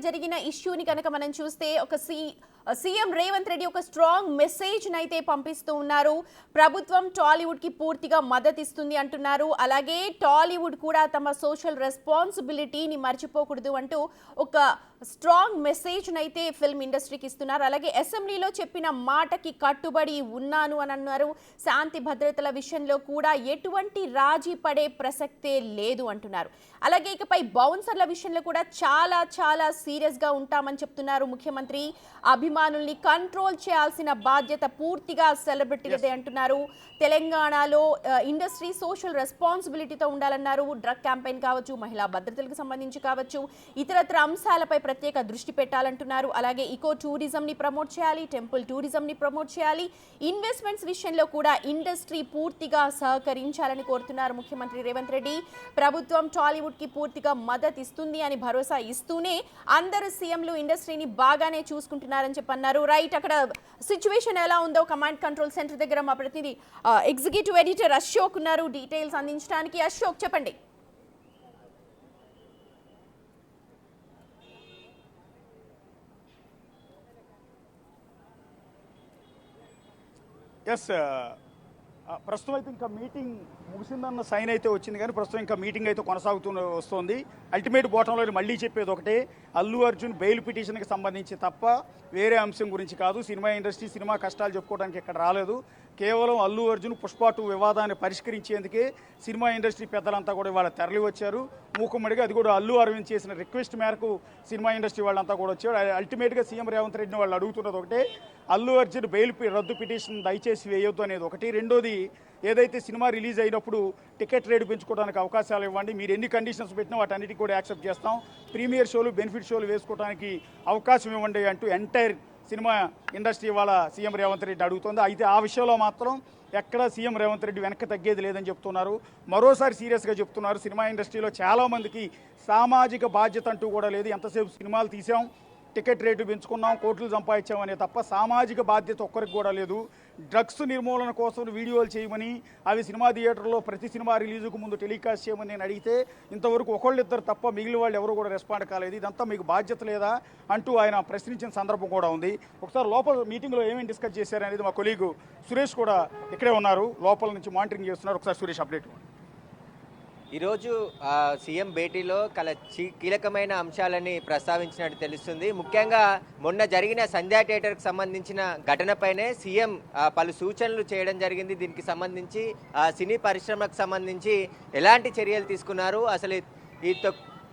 జరిగిన ఇష్యూని కనుక మనం చూస్తే సీఎం రేవంత్ రెడ్డి ఒక స్ట్రాంగ్ మెసేజ్ అయితే పంపిస్తూ ఉన్నారు. ప్రభుత్వం టాలీవుడ్ కి పూర్తిగా మద్దతు ఇస్తుంది అంటున్నారు. అలాగే టాలీవుడ్ కూడా తమ సోషల్ రెస్పాన్సిబిలిటీని మర్చిపోకూడదు అంటూ ఒక స్ట్రాంగ్ మెసేజ్ అయితే ఫిల్మ్ ఇండస్ట్రీకి ఇస్తున్నారు. అలాగే అసెంబ్లీలో చెప్పిన మాటకి కట్టుబడి ఉన్నాను అని అన్నారు. శాంతి భద్రతల విషయంలో కూడా ఎటువంటి రాజీ పడే ప్రసక్తే లేదు అంటున్నారు. అలాగే ఇకపై బౌన్సర్ల విషయంలో కూడా చాలా చాలా సీరియస్ గా ఉంటామని చెప్తున్నారు ముఖ్యమంత్రి. అభిమానుల్ని కంట్రోల్ చేయాల్సిన బాధ్యత పూర్తిగా సెలబ్రిటీలదే అంటున్నారు. తెలంగాణలో ఇండస్ట్రీ సోషల్ రెస్పాన్సిబిలిటీతో ఉండాలన్నారు. డ్రగ్ క్యాంపెయిన్ కావచ్చు, మహిళా భద్రతలకు సంబంధించి కావచ్చు, ఇతరత్ర అంశాలపై ప్రత్యేక దృష్టి పెట్టాలంటున్నారు. అలాగే ఈకో టూరిజంని ప్రమోట్ చేయాలి, టెంపుల్ టూరిజంని ప్రమోట్ చేయాలి. ఇన్వెస్ట్మెంట్స్ విషయంలో కూడా ఇండస్ట్రీ పూర్తిగా సహకరించాలని కోరుతున్నారు ముఖ్యమంత్రి రేవంత్ రెడ్డి. ప్రభుత్వం టాలీవుడ్ కి పూర్తిగా మద్దతు ఇస్తుంది అని భరోసా ఇస్తూనే అందరు సీఎంలు ఇండస్ట్రీని బాగానే చూసుకుంటున్నారని చెప్పన్నారు. రైట్, అక్కడ సిచ్యువేషన్ ఎలా ఉందో కమాండ్ కంట్రోల్ సెంటర్ దగ్గర మా ప్రతినిధి ఎగ్జిక్యూటివ్ ఎడిటర్ అశోక్ ఉన్నారు డీటెయిల్స్ అందించడానికి. అశోక్, చెప్పండి. ఎస్, ప్రస్తుతం అయితే ఇంకా మీటింగ్ ముగిసిందన్న సైన్ అయితే వచ్చింది, కానీ ప్రస్తుతం ఇంకా మీటింగ్ అయితే కొనసాగుతూ వస్తుంది. అల్టిమేట్ బోటంలో మళ్ళీ చెప్పేది ఒకటే, అల్లు అర్జున్ బెయిల్ పిటిషన్కి సంబంధించి తప్ప వేరే అంశం గురించి కాదు. సినిమా ఇండస్ట్రీ సినిమా కష్టాలు చెప్పుకోవడానికి ఇక్కడ రాలేదు. కేవలం అల్లు అర్జున్ పుష్ప 2 వివాదాన్ని పరిష్కరించేందుకే సినిమా ఇండస్ట్రీ పెద్దలంతా కూడా ఇవాళ తరలి వచ్చారు మూకుమ్మడిగా. అది కూడా అల్లు అరవింద్ చేసిన రిక్వెస్ట్ మేరకు సినిమా ఇండస్ట్రీ వాళ్ళంతా కూడా వచ్చారు. అల్టిమేట్గా సీఎం రేవంత్ రెడ్డిని వాళ్ళు అడుగుతున్నది ఒకటే, అల్లు అర్జున్ బెయిల్ రద్దు పిటిషన్ దయచేసి వేయొద్దు అనేది ఒకటి. రెండోది, ఏదైతే సినిమా రిలీజ్ అయినప్పుడు టికెట్ రేటు పెంచుకోవడానికి అవకాశాలు ఇవ్వండి, మీరు ఎన్ని కండిషన్స్ పెట్టినా వాటన్నిటికీ కూడా యాక్సెప్ట్ చేస్తాం, ప్రీమియర్ షోలు బెనిఫిట్ షోలు వేసుకోవడానికి అవకాశం ఇవ్వండి అంటూ ఎంటైర్ సినిమా ఇండస్ట్రీ వాళ్ళ సీఎం రేవంత్ రెడ్డి అడుగుతుంది. అయితే ఆ విషయంలో మాత్రం ఎక్కడ సీఎం రేవంత్ రెడ్డి వెనక్కి తగ్గేది లేదని చెప్తున్నారు. మరోసారి సీరియస్గా చెప్తున్నారు, సినిమా ఇండస్ట్రీలో చాలామందికి సామాజిక బాధ్యత అంటూ కూడా లేదు. ఎంతసేపు సినిమాలు తీసాం, టికెట్ రేటు పెంచుకున్నాం, కోట్లు సంపాదించామనే తప్ప సామాజిక బాధ్యత ఒక్కరికి కూడా లేదు. డ్రగ్స్ నిర్మూలన కోసం వీడియోలు చేయమని, అవి సినిమా థియేటర్లో ప్రతి సినిమా రిలీజుకు ముందు టెలికాస్ట్ చేయమని నేను అడిగితే ఇంతవరకు ఒకళ్ళిద్దరు తప్ప మిగిలిన వాళ్ళు ఎవరు కూడా రెస్పాండ్ కాలేదు. ఇదంతా మీకు బాధ్యత లేదా అంటూ ఆయన ప్రశ్నించిన సందర్భం కూడా ఉంది. ఒకసారి లోపల మీటింగ్లో ఏమేమి డిస్కస్ చేశారనేది మా కొలీగు సురేష్ కూడా ఇక్కడే ఉన్నారు, లోపల నుంచి మానిటరింగ్ చేస్తున్నారు. ఒకసారి సురేష్ అప్డేట్. ఈరోజు సీఎం భేటీలో కీలకమైన అంశాలని ప్రస్తావించినట్టు తెలుస్తుంది. ముఖ్యంగా మొన్న జరిగిన సంధ్యా థియేటర్కి సంబంధించిన ఘటనపైనే సీఎం పలు సూచనలు చేయడం జరిగింది. దీనికి సంబంధించి సినీ పరిశ్రమకు సంబంధించి ఎలాంటి చర్యలు తీసుకున్నారు, అసలు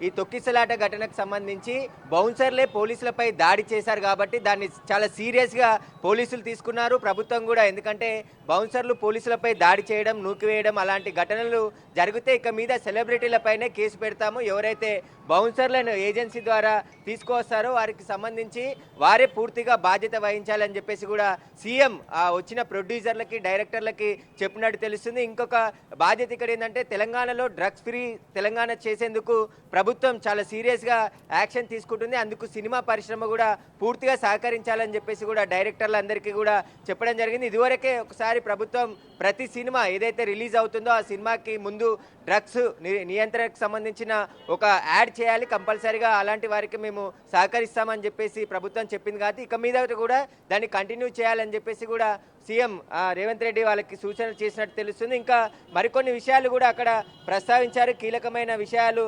ఈ తొక్కిసలాట ఘటనకు సంబంధించి బౌన్సర్లే పోలీసులపై దాడి చేశారు కాబట్టి దాన్ని చాలా సీరియస్గా పోలీసులు తీసుకున్నారు, ప్రభుత్వం కూడా. ఎందుకంటే బౌన్సర్లు పోలీసులపై దాడి చేయడం, నూకివేయడం అలాంటి ఘటనలు జరిగితే ఇక మీద సెలబ్రిటీలపైనే కేసు పెడతాము, ఎవరైతే బౌన్సర్లను ఏజెన్సీ ద్వారా తీసుకువస్తారో వారికి సంబంధించి వారే పూర్తిగా బాధ్యత వహించాలని చెప్పేసి కూడా సీఎం వచ్చిన ప్రొడ్యూసర్లకి, డైరెక్టర్లకి చెప్పినట్టు తెలుస్తుంది. ఇంకొక బాధ్యత ఇక్కడ ఏంటంటే, తెలంగాణలో డ్రగ్స్ ఫ్రీ తెలంగాణ చేసేందుకు ప్రభుత్వం చాలా సీరియస్గా యాక్షన్ తీసుకుంటుంది. అందుకు సినిమా పరిశ్రమ కూడా పూర్తిగా సహకరించాలని చెప్పేసి కూడా డైరెక్టర్లందరికీ కూడా చెప్పడం జరిగింది. ఇదివరకే ఒకసారి ప్రభుత్వం ప్రతి సినిమా ఏదైతే రిలీజ్ అవుతుందో ఆ సినిమాకి ముందు డ్రగ్స్ నియంత్రణకు సంబంధించిన ఒక యాడ్ చేయాలి కంపల్సరీగా, అలాంటి వారికి మేము సహకరిస్తామని చెప్పేసి ప్రభుత్వం చెప్పింది. కాబట్టి ఇక మీద కూడా దాన్ని కంటిన్యూ చేయాలని చెప్పేసి కూడా సీఎం రేవంత్ రెడ్డి వాళ్ళకి సూచనలు చేసినట్టు తెలుస్తుంది. ఇంకా మరికొన్ని విషయాలు కూడా అక్కడ ప్రస్తావించారు, కీలకమైన విషయాలు.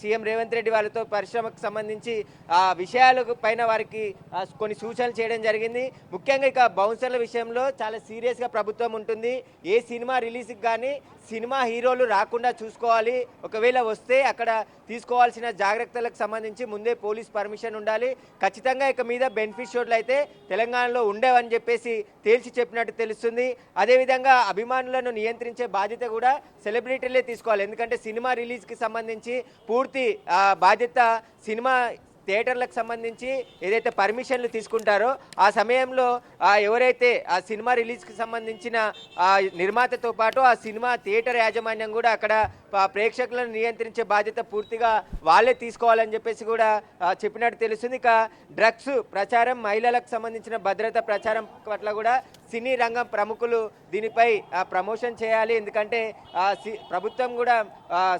సీఎం రేవంత్ రెడ్డి వాళ్ళతో పరిశ్రమకు సంబంధించి ఆ విషయాల పైన వారికి కొన్ని సూచనలు చేయడం జరిగింది. ముఖ్యంగా ఇక బౌన్సర్ల విషయంలో చాలా సీరియస్గా ప్రభుత్వం ఉంటుంది. ఏ సినిమా రిలీజ్కి కానీ సినిమా హీరోలు రాకుండా చూసుకోవాలి, ఒకవేళ వస్తే అక్కడ తీసుకోవాల్సిన జాగ్రత్తలకు సంబంధించి ముందే పోలీస్ పర్మిషన్ ఉండాలి. ఖచ్చితంగా ఇక మీద బెనిఫిట్ షోలు అయితే తెలంగాణలో ఉండేవని చెప్పేసి తేల్చి చెప్పినట్టు తెలుస్తుంది. అదేవిధంగా అభిమానులను నియంత్రించే బాధ్యత కూడా సెలబ్రిటీలే తీసుకోవాలి. ఎందుకంటే సినిమా రిలీజ్కి సంబంధించి పూర్తి బాధ్యత సినిమా థియేటర్లకు సంబంధించి ఏదైతే పర్మిషన్లు తీసుకుంటారో ఆ సమయంలో ఎవరైతే ఆ సినిమా రిలీజ్కి సంబంధించిన నిర్మాతతో పాటు ఆ సినిమా థియేటర్ యాజమాన్యం కూడా అక్కడ ప్రేక్షకులను నియంత్రించే బాధ్యత పూర్తిగా వాళ్ళే తీసుకోవాలని చెప్పేసి కూడా చెప్పినట్టు తెలుస్తుంది. ఇక డ్రగ్స్ ప్రచారం, మహిళలకు సంబంధించిన భద్రత ప్రచారం పట్ల కూడా సినీ రంగం ప్రముఖులు దీనిపై ప్రమోషన్ చేయాలి. ఎందుకంటే ప్రభుత్వం కూడా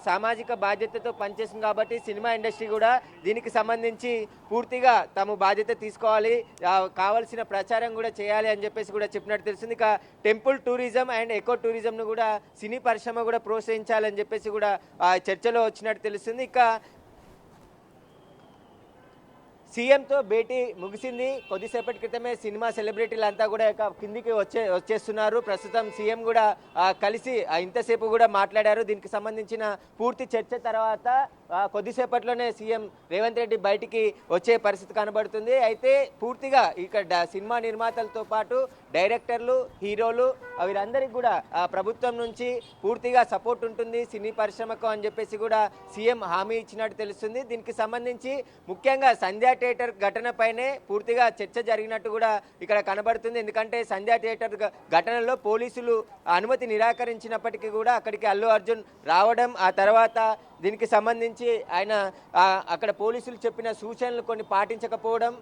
సామాజిక బాధ్యతతో పనిచేస్తుంది కాబట్టి సినిమా ఇండస్ట్రీ కూడా దీనికి సంబంధించి పూర్తిగా తాము బాధ్యత తీసుకోవాలి, కావాల్సిన ప్రచారం కూడా చేయాలి అని చెప్పేసి కూడా చెప్పినట్టు తెలుస్తుంది. ఇక టెంపుల్ టూరిజం అండ్ ఎకో టూరిజంను కూడా సినీ పరిశ్రమ కూడా ప్రోత్సహించాలని చెప్పేసి కూడా చర్చలో వచ్చినట్టు తెలుస్తుంది. ఇక సీఎంతో భేటీ ముగిసింది. కొద్దిసేపటి క్రితమే సినిమా సెలబ్రిటీలంతా కూడా కిందికి వచ్చేస్తున్నారు. ప్రస్తుతం సీఎం కూడా కలిసి ఇంతసేపు కూడా మాట్లాడారు. దీనికి సంబంధించిన పూర్తి చర్చ తర్వాత కొద్దిసేపట్లోనే సీఎం రేవంత్ రెడ్డి బయటికి వచ్చే పరిస్థితి కనబడుతుంది. అయితే పూర్తిగా ఇక్కడ సినిమా నిర్మాతలతో పాటు డైరెక్టర్లు, హీరోలు వీరందరికీ కూడా ప్రభుత్వం నుంచి పూర్తిగా సపోర్ట్ ఉంటుంది సినీ పరిశ్రమకు అని చెప్పేసి కూడా సీఎం హామీ ఇచ్చినట్టు తెలుస్తుంది. దీనికి సంబంధించి ముఖ్యంగా సంధ్యా థియేటర్ ఘటనపైనే పూర్తిగా చర్చ జరిగినట్టు కూడా ఇక్కడ కనబడుతుంది. ఎందుకంటే సంధ్యా థియేటర్ ఘటనలో పోలీసులు అనుమతి నిరాకరించినప్పటికీ కూడా అక్కడికి అల్లు అర్జున్ రావడం, ఆ తర్వాత దీనికి సంబంధించి ఆయన అక్కడ పోలీసులు చెప్పిన సూచనలు కొన్ని పాటించకపోవడం,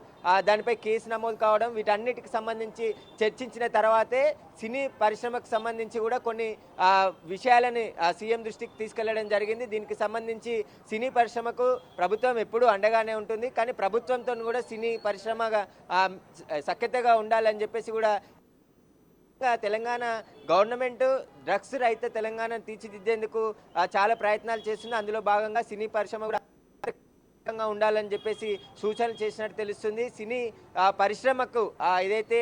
దానిపై కేసు నమోదు కావడం, వీటన్నిటికి సంబంధించి చర్చించిన తర్వాతే సినీ పరిశ్రమకు సంబంధించి కూడా కొన్ని విషయాలని సీఎం దృష్టికి తీసుకెళ్లడం జరిగింది. దీనికి సంబంధించి సినీ పరిశ్రమకు ప్రభుత్వం ఎప్పుడూ అండగానే ఉంటుంది, కానీ ప్రభుత్వంతో కూడా సినీ పరిశ్రమగా సఖ్యతగా ఉండాలని చెప్పేసి కూడా తెలంగాణ గవర్నమెంట్ డ్రగ్స్ రహిత తెలంగాణ తీర్చిదిద్దేందుకు చాలా ప్రయత్నాలు చేస్తుంది. అందులో భాగంగా సినీ పరిశ్రమ కూడా ఉండాలని చెప్పేసి సూచనలు చేసినట్టు తెలుస్తుంది. సినీ పరిశ్రమకు ఏదైతే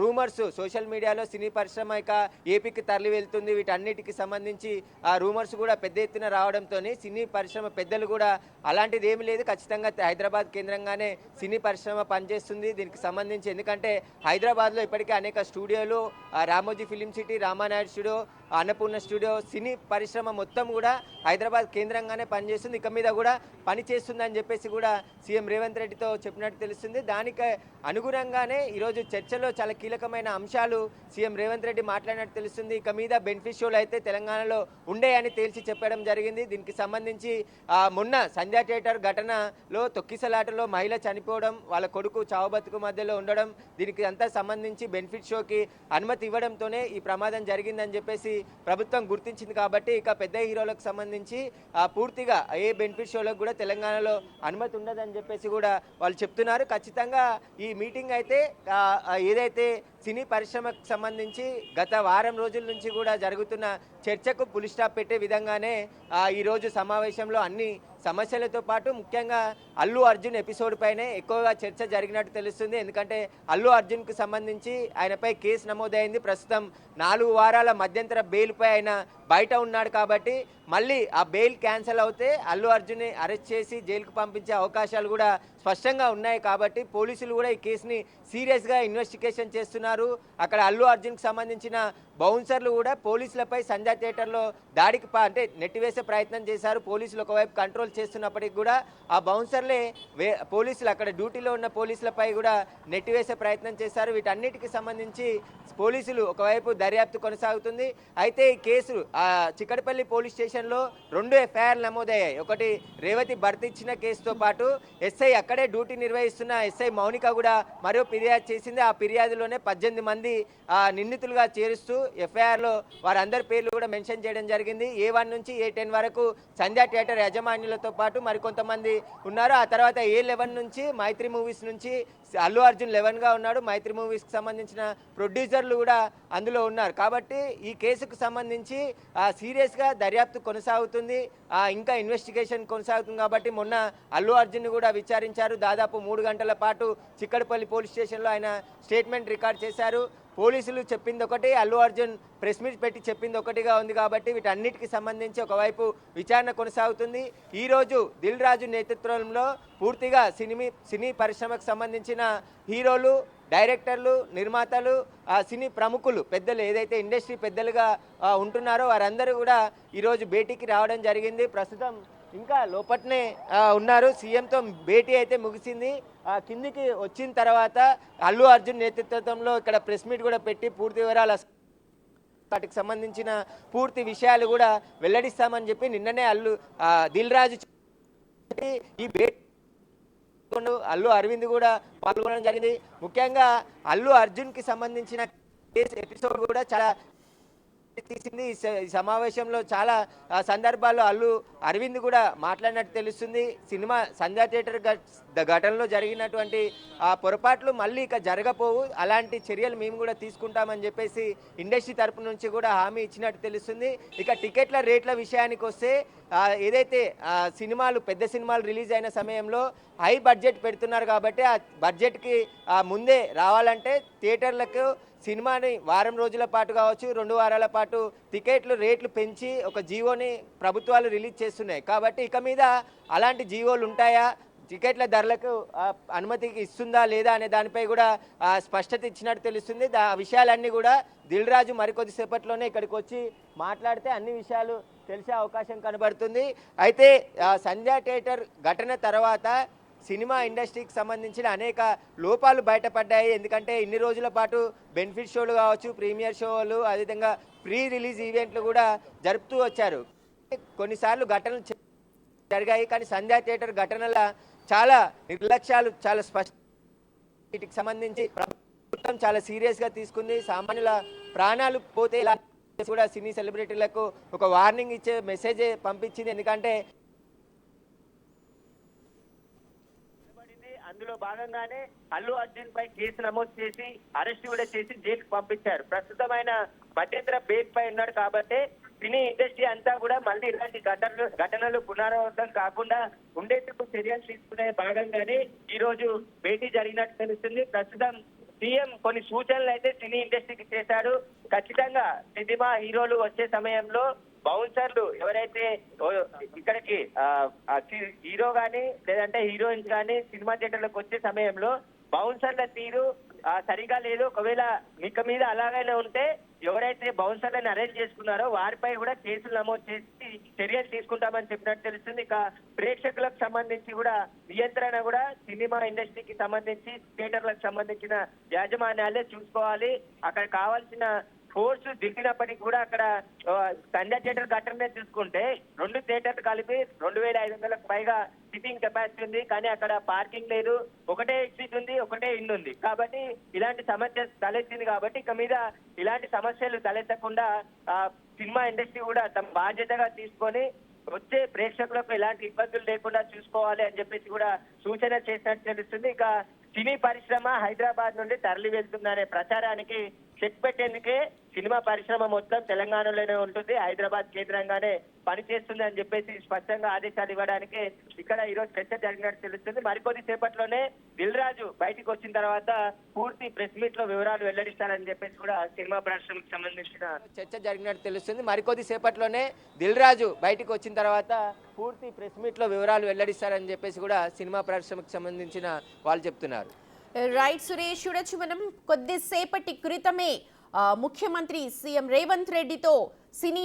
రూమర్స్ సోషల్ మీడియాలో సినీ పరిశ్రమ ఇక ఏపీకి తరలి వెళ్తుంది, వీటన్నిటికి సంబంధించి రూమర్స్ కూడా పెద్ద ఎత్తున రావడంతో సినీ పరిశ్రమ పెద్దలు కూడా అలాంటిది ఏమి లేదు, ఖచ్చితంగా హైదరాబాద్ కేంద్రంగానే సినీ పరిశ్రమ పనిచేస్తుంది దీనికి సంబంధించి. ఎందుకంటే హైదరాబాద్లో ఇప్పటికే అనేక స్టూడియోలు, Ramoji film city, Ramanaidu studio, Annapurna studio, cine పరిశ్రమ మొత్తం కూడా హైదరాబాద్ కేంద్రంగానే పనిచేస్తుంది, ఇక మీద కూడా పనిచేస్తుందని చెప్పేసి కూడా సీఎం రేవంత్ రెడ్డితో చెప్పినట్టు తెలుస్తుంది. దానికి అనుగుణంగానే ఈరోజు చర్చలో చాలా కీలకమైన అంశాలు సీఎం రేవంత్ రెడ్డి మాట్లాడినట్టు తెలుస్తుంది. ఇక మీద బెనిఫిట్ షోలు అయితే తెలంగాణలో ఉండేయని తేల్చి చెప్పడం జరిగింది. దీనికి సంబంధించి మొన్న సంధ్యా థియేటర్ ఘటనలో తొక్కిసలాటలో మహిళ చనిపోవడం, వాళ్ళ కొడుకు చావుబతుకు మధ్యలో ఉండడం, దీనికి అంతా సంబంధించి బెనిఫిట్ షోకి అనుమతి ఇవ్వడంతోనే ఈ ప్రమాదం జరిగిందని చెప్పేసి ప్రభుత్వం గుర్తించింది. కాబట్టి ఇక పెద్ద హీరోలకు సంబంధించి పూర్తిగా ఏ బెనిఫిట్ షోలకు కూడా తెలంగాణలో అనుమతి ఉండదని చెప్పేసి కూడా వాళ్ళు చెప్తున్నారు. ఖచ్చితంగా ఈ మీటింగ్ అయితే ఏదైతే సినీ పరిశ్రమకు సంబంధించి గత వారం రోజుల నుంచి కూడా జరుగుతున్న చర్చకు పులి స్టాప్ పెట్టే విధంగానే ఈరోజు సమావేశంలో అన్ని సమస్యలతో పాటు ముఖ్యంగా అల్లు అర్జున్ ఎపిసోడ్ పైనే ఎక్కువగా చర్చ జరిగినట్టు తెలుస్తుంది. ఎందుకంటే అల్లు అర్జున్కు సంబంధించి ఆయనపై కేసు నమోదైంది. ప్రస్తుతం 4 వారాల మధ్యంతర బెయిల్పై ఆయన బయట ఉన్నాడు. కాబట్టి మళ్ళీ ఆ బెయిల్ క్యాన్సిల్ అవుతే అల్లు అర్జున్ని అరెస్ట్ చేసి జైలుకు పంపించే అవకాశాలు కూడా స్పష్టంగా ఉన్నాయి. కాబట్టి పోలీసులు కూడా ఈ కేసుని సీరియస్గా ఇన్వెస్టిగేషన్ చేస్తున్నారు. అక్కడ అల్లు అర్జున్కి సంబంధించిన బౌన్సర్లు కూడా పోలీసులపై సంధ్యా థియేటర్లో దాడికి అంటే నెట్టివేసే ప్రయత్నం చేశారు. పోలీసులు ఒకవైపు కంట్రోల్ చేస్తున్నప్పటికీ కూడా ఆ బౌన్సర్లే పోలీసులు అక్కడ డ్యూటీలో ఉన్న పోలీసులపై కూడా నెట్టివేసే ప్రయత్నం చేశారు. వీటన్నిటికి సంబంధించి పోలీసులు ఒకవైపు దర్యాప్తు కొనసాగుతుంది. అయితే ఈ కేసు చిక్కడపల్లి పోలీస్ స్టేషన్లో 2 ఎఫ్ఐఆర్లు నమోదయ్యాయి. ఒకటి రేవతి భర్త ఇచ్చిన కేసుతో పాటు ఎస్ఐ అక్కడే డ్యూటీ నిర్వహిస్తున్న ఎస్ఐ మౌనిక కూడా మరో ఫిర్యాదు చేసింది. ఆ ఫిర్యాదులోనే 18 మంది నిందితులుగా చేరుస్తూ ఎఫ్ఐఆర్లో వారందరి పేర్లు కూడా మెన్షన్ చేయడం జరిగింది. A1 నుంచి A10 వరకు సంధ్యా థియేటర్ యాజమాన్యులతో పాటు మరికొంతమంది ఉన్నారు. ఆ తర్వాత A11 నుంచి మైత్రి మూవీస్ నుంచి అల్లు అర్జున్ 11గా ఉన్నాడు. మైత్రి మూవీస్కి సంబంధించిన ప్రొడ్యూసర్లు కూడా అందులో ఉన్నారు. కాబట్టి ఈ కేసుకు సంబంధించి సీరియస్గా దర్యాప్తు కొనసాగుతుంది, ఇంకా ఇన్వెస్టిగేషన్ కొనసాగుతుంది. కాబట్టి మొన్న అల్లు అర్జున్ కూడా విచారించారు. దాదాపు 3 గంటల పాటు చిక్కడపల్లి పోలీస్ స్టేషన్లో ఆయన స్టేట్మెంట్ రికార్డ్ చేశారు. పోలీసులు చెప్పింది ఒకటి, అల్లు అర్జున్ ప్రెస్ మీట్ పెట్టి చెప్పింది ఒకటిగా ఉంది. కాబట్టి వీటన్నిటికి సంబంధించి ఒకవైపు విచారణ కొనసాగుతుంది. ఈరోజు దిల్ రాజు నేతృత్వంలో పూర్తిగా సినీ పరిశ్రమకు సంబంధించిన హీరోలు, డైరెక్టర్లు, నిర్మాతలు, సినీ ప్రముఖులు, పెద్దలు ఏదైతే ఇండస్ట్రీ పెద్దలుగా ఉంటున్నారో వారందరూ కూడా ఈరోజు భేటీకి రావడం జరిగింది. ప్రస్తుతం ఇంకా లోపట్నే ఉన్నారు. సీఎంతో భేటీ అయితే ముగిసింది. కిందికి వచ్చిన తర్వాత అల్లు అర్జున్ నేతృత్వంలో ఇక్కడ ప్రెస్ మీట్ కూడా పెట్టి పూర్తి వివరాలు వాటికి సంబంధించిన పూర్తి విషయాలు కూడా వెల్లడిస్తామని చెప్పి నిన్ననే దిల్ రాజు ఈ అల్లు అరవింద్ కూడా పాల్గొనడం జరిగింది. ముఖ్యంగా అల్లు అర్జున్ కి సంబంధించిన ఎపిసోడ్ కూడా చాలా తీసింది. ఈ సమావేశంలో చాలా సందర్భాల్లో అల్లు అరవింద్ కూడా మాట్లాడినట్టు తెలుస్తుంది. సినిమా సంధ్యా థియేటర్ ఘటనలో జరిగినటువంటి ఆ పొరపాట్లు మళ్ళీ ఇక జరగపోవు, అలాంటి చర్యలు మేము కూడా తీసుకుంటామని చెప్పేసి ఇండస్ట్రీ తరపు నుంచి కూడా హామీ ఇచ్చినట్టు తెలుస్తుంది. ఇక టికెట్ల రేట్ల విషయానికి వస్తే ఏదైతే సినిమాలు పెద్ద సినిమాలు రిలీజ్ అయిన సమయంలో హై బడ్జెట్ పెడుతున్నారు కాబట్టి ఆ బడ్జెట్కి ముందే రావాలంటే థియేటర్లకు సినిమాని వారం రోజుల పాటు కావచ్చు 2 వారాల పాటు టికెట్లు రేట్లు పెంచి ఒక జీవోని ప్రభుత్వాలు రిలీజ్ చేస్తున్నాయి. కాబట్టి ఇక మీద అలాంటి జీవోలు ఉంటాయా, టికెట్ల ధరలకు అనుమతికి ఇస్తుందా లేదా అనే దానిపై కూడా స్పష్టత ఇచ్చినట్టు తెలుస్తుంది. ఆ విషయాలన్నీ కూడా దిల్ రాజు మరికొద్దిసేపట్లోనే ఇక్కడికి వచ్చి మాట్లాడితే అన్ని విషయాలు తెలిసే అవకాశం కనబడుతుంది. అయితే సంధ్యా థియేటర్ ఘటన తర్వాత సినిమా ఇండస్ట్రీకి సంబంధించిన అనేక లోపాలు బయటపడ్డాయి. ఎందుకంటే ఇన్ని రోజుల పాటు బెనిఫిట్ షోలు కావచ్చు, ప్రీమియర్ షోలు, అదేవిధంగా ప్రీ రిలీజ్ ఈవెంట్లు కూడా జరుపుతూ వచ్చారు. కొన్నిసార్లు ఘటనలు జరిగాయి, కానీ సంధ్యా థియేటర్ ఘటనల చాలా నిర్లక్ష్యాలు చాలా స్పష్ట వీటికి సంబంధించి ప్రభుత్వం చాలా సీరియస్గా తీసుకుంది. సామాన్యుల ప్రాణాలు పోతే ఇలా కూడా సినీ సెలబ్రిటీలకు ఒక వార్నింగ్ ఇచ్చే మెసేజ్ పంపించింది. ఎందుకంటే అందులో భాగంగానే అల్లు అర్జున్ పై కేసు నమోదు చేసి అరెస్ట్ కూడా చేసి జైలుకు పంపించారు. ప్రస్తుతమైన మధ్యంతర బెయిల్ పై ఉన్నాడు కాబట్టి సినీ ఇండస్ట్రీ అంతా కూడా మళ్ళీ ఇలాంటి ఘటనలు పునరావృతం కాకుండా ఉండేందుకు చర్యలు తీసుకునే భాగంగానే ఈ రోజు భేటీ జరిగినట్టు తెలుస్తుంది. ప్రస్తుతం సీఎం కొన్ని సూచనలు అయితే సినీ ఇండస్ట్రీకి చేశాడు. ఖచ్చితంగా సినిమా హీరోలు వచ్చే సమయంలో బౌన్సర్లు ఎవరైతే ఇక్కడికి హీరో గానీ లేదంటే హీరోయిన్స్ గానీ సినిమా థియేటర్లకు వచ్చే సమయంలో బౌన్సర్ల తీరు సరిగా లేదు. ఒకవేళ ఇక మీద అలాగైనా ఉంటే ఎవరైతే బౌన్సర్లను అరెస్ట్ చేసుకున్నారో వారిపై కూడా కేసులు నమోదు చేసి చర్యలు తీసుకుంటామని చెప్పినట్టు తెలుస్తుంది. ఇక ప్రేక్షకులకు సంబంధించి కూడా నియంత్రణ కూడా సినిమా ఇండస్ట్రీకి సంబంధించి థియేటర్లకు సంబంధించిన యాజమాన్యాలే చూసుకోవాలి. అక్కడ కావాల్సిన ఫోర్స్ దిగినప్పటికీ కూడా అక్కడ సంధ్యా థియేటర్ ఘటనే చూసుకుంటే 2 థియేటర్లు కలిపి 2500కు పైగా సిట్టింగ్ కెపాసిటీ ఉంది. కానీ అక్కడ పార్కింగ్ లేదు, ఒకటే ఎగ్జిట్ ఉంది, ఒకటే ఇన్ ఉంది. కాబట్టి ఇలాంటి సమస్య తలెత్తింది. కాబట్టి ఇక మీద ఇలాంటి సమస్యలు తలెత్తకుండా సినిమా ఇండస్ట్రీ కూడా తమ బాధ్యతగా తీసుకొని వచ్చే ప్రేక్షకులకు ఎలాంటి ఇబ్బందులు లేకుండా చూసుకోవాలి అని చెప్పేసి కూడా సూచన చేసినట్టు తెలుస్తుంది. ఇక సినీ పరిశ్రమ హైదరాబాద్ నుండి తరలి వెళ్తుందనే ప్రచారానికి చెక్ పెట్టేందుకే సినిమా పరిశ్రమ మొత్తం తెలంగాణలోనే ఉంటుంది, హైదరాబాద్ కేంద్రంగానే పనిచేస్తుంది అని చెప్పేసి స్పష్టంగా ఆదేశాలు ఇవ్వడానికి ఇక్కడ ఈరోజు చర్చ జరిగినట్టు తెలుస్తుంది. మరికొద్ది సేపట్లోనే దిల్ రాజు బయటకు వచ్చిన తర్వాత పూర్తి ప్రెస్ మీట్ లో వివరాలు వెల్లడిస్తారని చెప్పేసి కూడా సినిమా పరిశ్రమకు సంబంధించిన చర్చ జరిగినట్టు తెలుస్తుంది. మరికొద్ది సేపట్లోనే దిల్ రాజు బయటకు వచ్చిన తర్వాత పూర్తి ప్రెస్ మీట్ లో వివరాలు వెల్లడిస్తారని చెప్పేసి కూడా సినిమా పరిశ్రమకు సంబంధించిన వాళ్ళు చెప్తున్నారు. రైట్ సురేష్, చూడొచ్చు మనం కొద్దిసేపటి క్రితమే ముఖ్యమంత్రి సీఎం రేవంత్ రెడ్డితో సినీ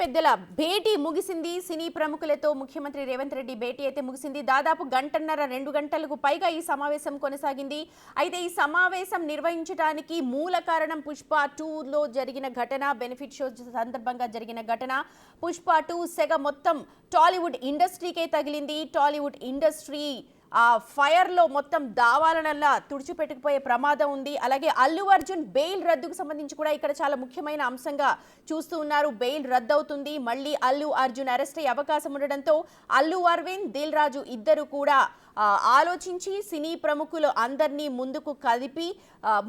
పెద్దల భేటీ ముగిసింది. సినీ ప్రముఖులతో ముఖ్యమంత్రి రేవంత్ రెడ్డి భేటీ అయితే ముగిసింది. దాదాపు 1.5-2 గంటలకు పైగా ఈ సమావేశం కొనసాగింది. అయితే ఈ సమావేశం నిర్వహించడానికి మూల కారణం పుష్ప 2లో జరిగిన ఘటన, బెనిఫిట్ షో సందర్భంగా జరిగిన ఘటన. పుష్ప 2 సెగ మొత్తం టాలీవుడ్ ఇండస్ట్రీకే తగిలింది. టాలీవుడ్ ఇండస్ట్రీ ఆ ఫైర్లో మొత్తం దావాలనల్లా తుడిచిపెట్టుకుపోయే ప్రమాదం ఉంది. అలాగే అల్లు అర్జున్ బెయిల్ రద్దుకు సంబంధించి కూడా ఇక్కడ చాలా ముఖ్యమైన అంశంగా చూస్తూ ఉన్నారు. బెయిల్ రద్దవుతుంది, మళ్ళీ అల్లు అర్జున్ అరెస్ట్ అయ్యే అవకాశం ఉండడంతో అల్లు అరవింద్, దిల్ రాజు ఇద్దరు కూడా ఆలోచించి సినీ ప్రముఖులు అందరినీ ముందుకు కలిపి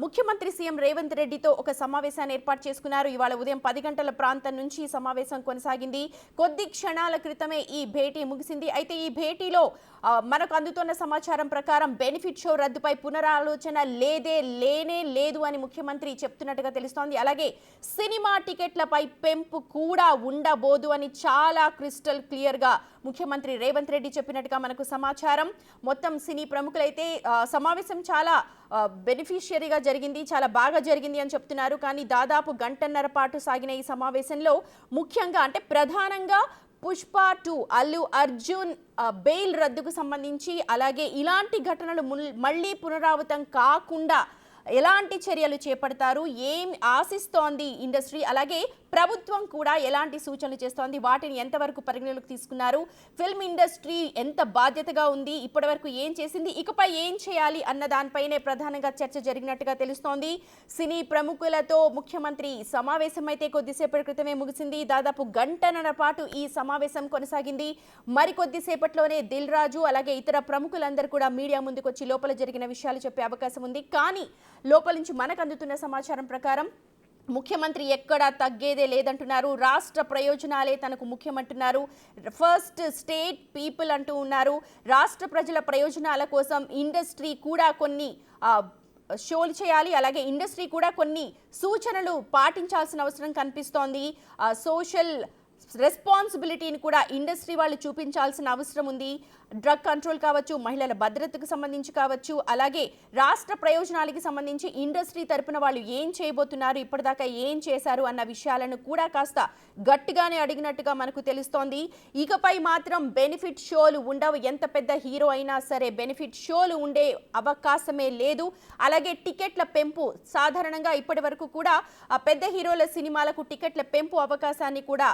ముఖ్యమంత్రి సీఎం రేవంత్ రెడ్డితో ఒక సమావేశాన్ని ఏర్పాటు చేసుకున్నారు. ఇవాళ ఉదయం 10 గంటల ప్రాంతం నుంచి ఈ సమావేశం కొనసాగింది. కొద్ది క్షణాల క్రితమే ఈ భేటీ ముగిసింది. అయితే ఈ భేటీలో మనకు అందుతున్న సమాచారం ప్రకారం బెనిఫిట్ షో రద్దుపై పునరాలోచన లేనే లేదు అని ముఖ్యమంత్రి చెప్తున్నట్టుగా తెలుస్తోంది. అలాగే సినిమా టికెట్లపై పెంపు కూడా ఉండబోదు అని చాలా క్రిస్టల్ క్లియర్ గా ముఖ్యమంత్రి రేవంత్ రెడ్డి చెప్పినట్టుగా మనకు సమాచారం. మొత్తం సినీ ప్రముఖులైతే సమావేశం చాలా బెనిఫిషియరీగా జరిగింది, చాలా బాగా జరిగింది అని చెప్తున్నారు. కానీ దాదాపు 1.5 పాటు సాగిన ఈ సమావేశంలో ముఖ్యంగా అంటే ప్రధానంగా పుష్ప 2 అల్లు అర్జున్ బెయిల్ రద్దుకు సంబంధించి, అలాగే ఇలాంటి ఘటనలు మళ్ళీ పునరావృతం కాకుండా ఎలాంటి చర్యలు చేపడతారు, ఏం ఆశిస్తోంది ఇండస్ట్రీ, అలాగే ప్రభుత్వం కూడా ఎలాంటి సూచనలు చేస్తోంది, వాటిని ఎంతవరకు పరిగణలోకి తీసుకున్నారు, ఫిల్మ్ ఇండస్ట్రీ ఎంత బాధ్యతగా ఉంది, ఇప్పటివరకు ఏం చేసింది, ఇకపై ఏం చేయాలి అన్న దానిపైనే ప్రధానంగా చర్చ జరిగినట్టుగా తెలుస్తోంది. సినీ ప్రముఖులతో ముఖ్యమంత్రి సమావేశం అయితే కొద్దిసేపటి క్రితమే ముగిసింది. దాదాపు గంటన్నర పాటు ఈ సమావేశం కొనసాగింది. మరికొద్దిసేపట్లోనే దిల్ రాజు అలాగే ఇతర ప్రముఖులందరూ కూడా మీడియా ముందుకు వచ్చి లోపల జరిగిన విషయాలు చెప్పే అవకాశం ఉంది. కానీ లోపల నుంచి మనకు అందుతున్న సమాచారం ప్రకారం ముఖ్యమంత్రి ఎక్కడా తగ్గేదే లేదంటున్నారు. రాష్ట్ర ప్రయోజనాలే తనకు ముఖ్యమంటున్నారు. ఫస్ట్ స్టేట్ పీపుల్ అంటూ ఉన్నారు. రాష్ట్ర ప్రజల ప్రయోజనాల కోసం ఇండస్ట్రీ కూడా కొన్ని షోలు చేయాలి, అలాగే ఇండస్ట్రీ కూడా కొన్ని సూచనలు పాటించాల్సిన అవసరం కనిపిస్తోంది. సోషల్ రెస్పాన్సిబిలిటీని కూడా ఇండస్ట్రీ వాళ్ళు చూపించాల్సిన అవసరం ఉంది. డ్రగ్ కంట్రోల్ కావచ్చు, మహిళల భద్రతకు సంబంధించి కావచ్చు, అలాగే రాష్ట్ర ప్రయోజనాలకి సంబంధించి ఇండస్ట్రీ తరపున వాళ్ళు ఏం చేయబోతున్నారు, ఇప్పటిదాకా ఏం చేశారు అన్న విషయాలను కూడా కాస్త గట్టిగానే అడిగినట్టుగా మనకు తెలుస్తోంది. ఇకపై మాత్రం బెనిఫిట్ షోలు ఉండవు. ఎంత పెద్ద హీరో అయినా సరే బెనిఫిట్ షోలు ఉండే అవకాశమే లేదు. అలాగే టికెట్ల పెంపు, సాధారణంగా ఇప్పటి వరకు కూడా పెద్ద హీరోల సినిమాలకు టికెట్ల పెంపు అవకాశాన్ని కూడా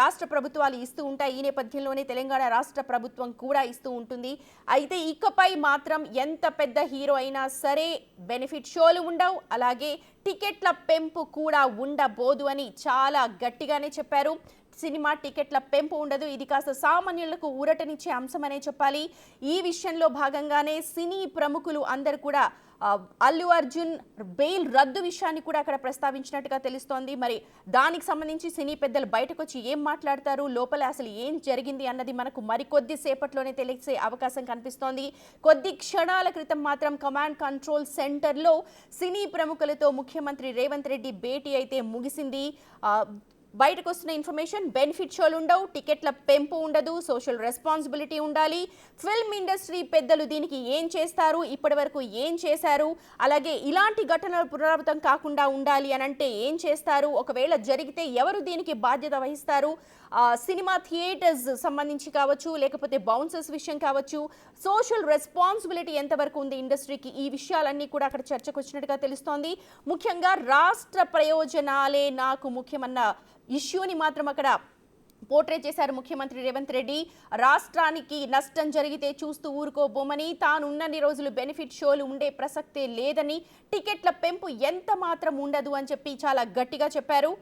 రాష్ట్ర ప్రభుత్వాలు ఇస్తూ ఉంటాయి. ఈ నేపథ్యంలోనే తెలంగాణ రాష్ట్ర ప్రభుత్వం కూడా ఇస్తూ ఉంటుంది. అయితే ఇకపై మాత్రం ఎంత పెద్ద హీరో అయినా సరే బెనిఫిట్ షోలు ఉండవు, అలాగే టికెట్ల పెంపు కూడా ఉండబోదు అని చాలా గట్టిగానే చెప్పారు. సినిమా టికెట్ల పెంపు ఉండదు. ఇది కాస్త సామాన్యులకు ఊరటనిచ్చే అంశమనే చెప్పాలి. ఈ విషయంలో భాగంగానే సినీ ప్రముఖులు అందరూ కూడా అల్లు అర్జున్ బెయిల్ రద్దు విషయాన్ని కూడా అక్కడ ప్రస్తావించినట్టుగా తెలుస్తోంది. మరి దానికి సంబంధించి సినీ పెద్దలు బయటకు వచ్చి ఏం మాట్లాడతారు, లోపల అసలు ఏం జరిగింది అన్నది మనకు మరికొద్ది సేపట్లోనే తెలిసే అవకాశం కనిపిస్తోంది. కొద్ది క్షణాల క్రితం మాత్రం కమాండ్ కంట్రోల్ సెంటర్లో సినీ ప్రముఖులతో ముఖ్యమంత్రి రేవంత్ రెడ్డి భేటీ అయితే ముగిసింది. బయటకు వస్తున్న ఇన్ఫర్మేషన్, బెనిఫిట్ షోలు ఉండవు, టికెట్ల పెంపు ఉండదు, సోషల్ రెస్పాన్సిబిలిటీ ఉండాలి. ఫిల్మ్ ఇండస్ట్రీ పెద్దలు దీనికి ఏం చేస్తారు, ఇప్పటి వరకు ఏం చేశారు, అలాగే ఇలాంటి ఘటనలు పునరావృతం కాకుండా ఉండాలి అని అంటే ఏం చేస్తారు, ఒకవేళ జరిగితే ఎవరు దీనికి బాధ్యత వహిస్తారు, సినిమా థియేటర్స్ సంబంధించి కావచ్చు, లేకపోతే బౌన్సర్స్ విషయం కావచ్చు, సోషల్ రెస్పాన్సిబిలిటీ ఎంతవరకు ఉంది ఇండస్ట్రీకి, ఈ విషయాలన్నీ కూడా అక్కడ చర్చకు వచ్చినట్టుగా తెలుస్తోంది. ముఖ్యంగా రాష్ట్ర ప్రయోజనాలే నాకు ముఖ్యమన్న ఇష్యూని మాత్రం అక్కడ పోర్ట్రే చేశారు ముఖ్యమంత్రి రేవంత్ రెడ్డి. రాష్ట్రానికి నష్టం జరిగితే చూస్తూ ఊరుకోబోమని, తానున్నన్ని రోజులు బెనిఫిట్ షోలు ఉండే ప్రసక్తే లేదని, టికెట్ల పెంపు ఎంత మాత్రం ఉండదు అని చెప్పి చాలా గట్టిగా చెప్పారు.